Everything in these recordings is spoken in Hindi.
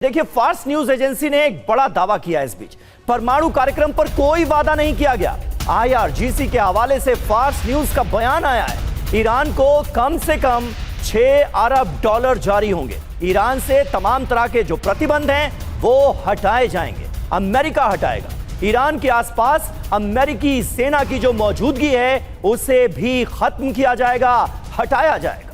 देखिए, फार्स न्यूज एजेंसी ने एक बड़ा दावा किया इस बीच। परमाणु कार्यक्रम पर कोई वादा नहीं किया गया। IRGC के हवाले से फार्स न्यूज का बयान आया है, ईरान को कम से कम $6 अरब जारी होंगे। ईरान से तमाम तरह के जो प्रतिबंध हैं वो हटाए जाएंगे, अमेरिका हटाएगा। ईरान के आसपास अमेरिकी सेना की जो मौजूदगी है उसे भी खत्म किया जाएगा, हटाया जाएगा।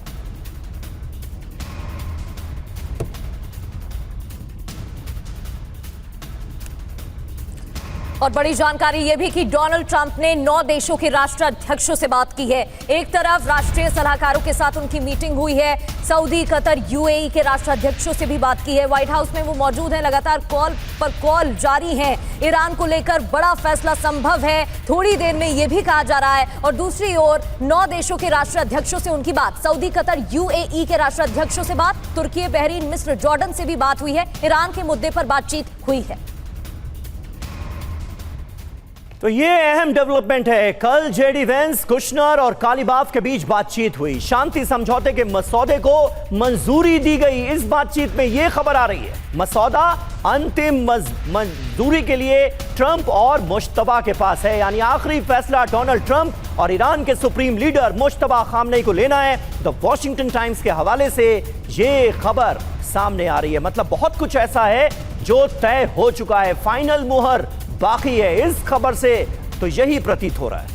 और बड़ी जानकारी यह भी कि डोनाल्ड ट्रंप ने 9 देशों के राष्ट्राध्यक्षों से बात की है। एक तरफ राष्ट्रीय सलाहकारों के साथ उनकी मीटिंग हुई है, सऊदी, कतर, UAE के राष्ट्राध्यक्षों से भी बात की है। व्हाइट हाउस में वो मौजूद हैं, लगातार कॉल जारी है। ईरान को लेकर बड़ा फैसला संभव है, थोड़ी देर में यह भी कहा जा रहा है। और दूसरी ओर 9 देशों के राष्ट्राध्यक्षों से उनकी बात, सऊदी, कतर, UAE के राष्ट्राध्यक्षों से बात, तुर्की, बहरीन, मिस्र, जॉर्डन से भी बात हुई है। ईरान के मुद्दे पर बातचीत हुई है। तो ये अहम डेवलपमेंट है। कल JD वेंस, कुशनर और कालीबाफ के बीच बातचीत हुई। शांति समझौते के मसौदे को मंजूरी दी गई। इस बातचीत में यह खबर आ रही है, मसौदा अंतिम मंजूरी के लिए ट्रंप और मुश्तबा के पास है। यानी आखिरी फैसला डोनाल्ड ट्रंप और ईरान के सुप्रीम लीडर मुश्तबा खामनेई को लेना है। द वॉशिंगटन टाइम्स के हवाले से यह खबर सामने आ रही है। मतलब बहुत कुछ ऐसा है जो तय हो चुका है, फाइनल मुहर बाकी है। इस खबर से तो यही प्रतीत हो रहा है।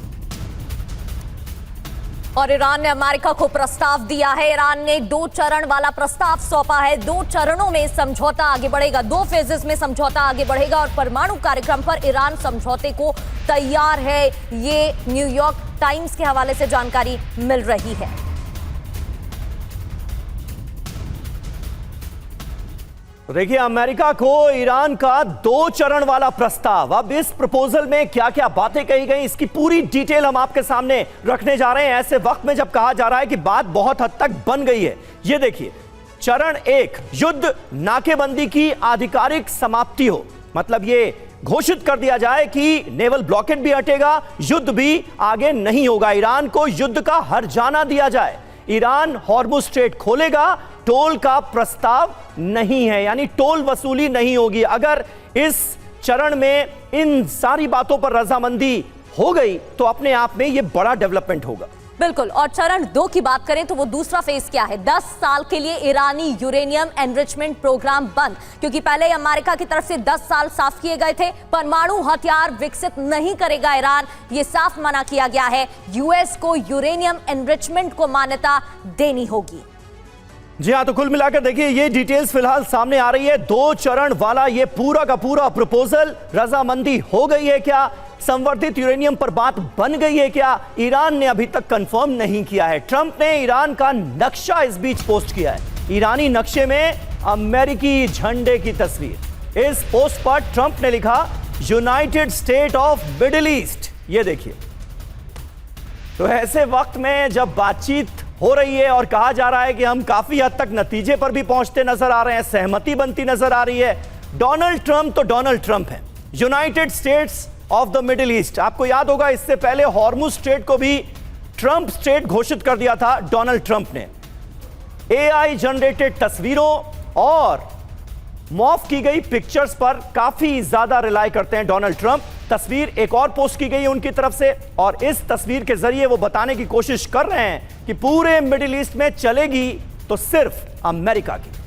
और ईरान ने अमेरिका को प्रस्ताव दिया है। ईरान ने 2 चरण वाला प्रस्ताव सौंपा है। 2 चरणों में समझौता आगे बढ़ेगा, 2 फेजेस में समझौता आगे बढ़ेगा। और परमाणु कार्यक्रम पर ईरान समझौते को तैयार है, ये न्यूयॉर्क टाइम्स के हवाले से जानकारी मिल रही है। देखिए, अमेरिका को ईरान का 2 चरण वाला प्रस्ताव, अब इस प्रपोजल में क्या क्या बातें कही गई इसकी पूरी डिटेल हम आपके सामने रखने जा रहे हैं, ऐसे वक्त में जब कहा जा रहा है कि बात बहुत हद तक बन गई है। ये देखिए, चरण 1, युद्ध नाकेबंदी की आधिकारिक समाप्ति हो। मतलब ये घोषित कर दिया जाए कि नेवल ब्लॉकेड भी हटेगा, युद्ध भी आगे नहीं होगा, ईरान को युद्ध का हर्जाना दिया जाए, ईरान हॉर्मुज स्ट्रेट खोलेगा, टोल का प्रस्ताव नहीं है, यानी टोल वसूली नहीं होगी। अगर इस चरण में इन सारी बातों पर रजामंदी हो गई तो अपने आप में यह बड़ा डेवलपमेंट होगा। बिल्कुल। और चरण 2 की बात करें तो वो दूसरा फेज क्या है, 10 साल के लिए ईरानी यूरेनियम एनरिचमेंट प्रोग्राम बंद, क्योंकि पहले अमेरिका की तरफ से 10 साल साफ किए गए थे। परमाणु हथियार विकसित नहीं करेगा ईरान, ये साफ मना किया गया है। US को यूरेनियम एनरिचमेंट को मान्यता देनी होगी। जी हां, तो कुल मिलाकर देखिए ये डिटेल्स फिलहाल सामने आ रही है। 2 चरण वाला ये पूरा का पूरा प्रपोजल, रजामंदी हो गई है क्या, संवर्धित यूरेनियम पर बात बन गई है क्या, ईरान ने अभी तक कंफर्म नहीं किया है। ट्रंप ने ईरान का नक्शा इस बीच पोस्ट किया है, ईरानी नक्शे में अमेरिकी झंडे की तस्वीर। इस पोस्ट पर ट्रंप ने लिखा, United state of middle east. ये देखिए, तो ऐसे वक्त में जब बातचीत हो रही है और कहा जा रहा है कि हम काफी हद तक नतीजे पर भी पहुंचते नजर आ रहे हैं, सहमति बनती नजर आ रही है। डोनाल्ड ट्रंप तो डोनाल्ड ट्रंप है, United states of the middle east. आपको याद होगा इससे पहले हॉर्मुज स्ट्रेट को भी ट्रंप स्ट्रेट घोषित कर दिया था डोनाल्ड ट्रंप ने। AI जनरेटेड तस्वीरों और मॉर्फ की गई पिक्चर्स पर काफी ज्यादा रिलाई करते हैं डोनाल्ड ट्रंप। तस्वीर एक और पोस्ट की गई उनकी तरफ से और इस तस्वीर के जरिए वो बताने की कोशिश कर रहे हैं कि पूरे मिडिल ईस्ट में चलेगी तो सिर्फ अमेरिका की।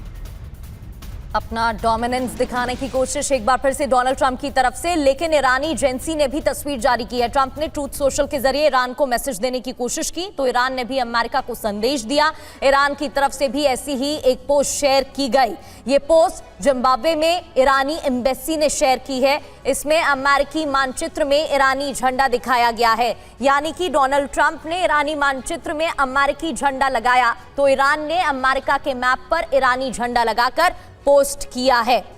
अपना डोमिनेंस दिखाने की कोशिश एक बार फिर से डोनाल्ड ट्रंप की तरफ से, लेकिन ईरानी एजेंसी ने भी तस्वीर जारी की है। ट्रंप ने ट्रूथ सोशल के जरिए ईरान को मैसेज देने की कोशिश की तो ईरान ने भी अमेरिका को संदेश दिया। ईरान की तरफ से भी ऐसी ही एक पोस्ट शेयर की गई। ये पोस्ट जिम्बाब्वे में ईरानी एम्बेसी ने शेयर की है। इसमें अमेरिकी मानचित्र में ईरानी झंडा दिखाया गया है, यानी कि डोनाल्ड ट्रंप ने ईरानी मानचित्र में अमेरिकी झंडा लगाया तो ईरान ने अमेरिका के मैप पर ईरानी झंडा लगाकर पोस्ट किया है।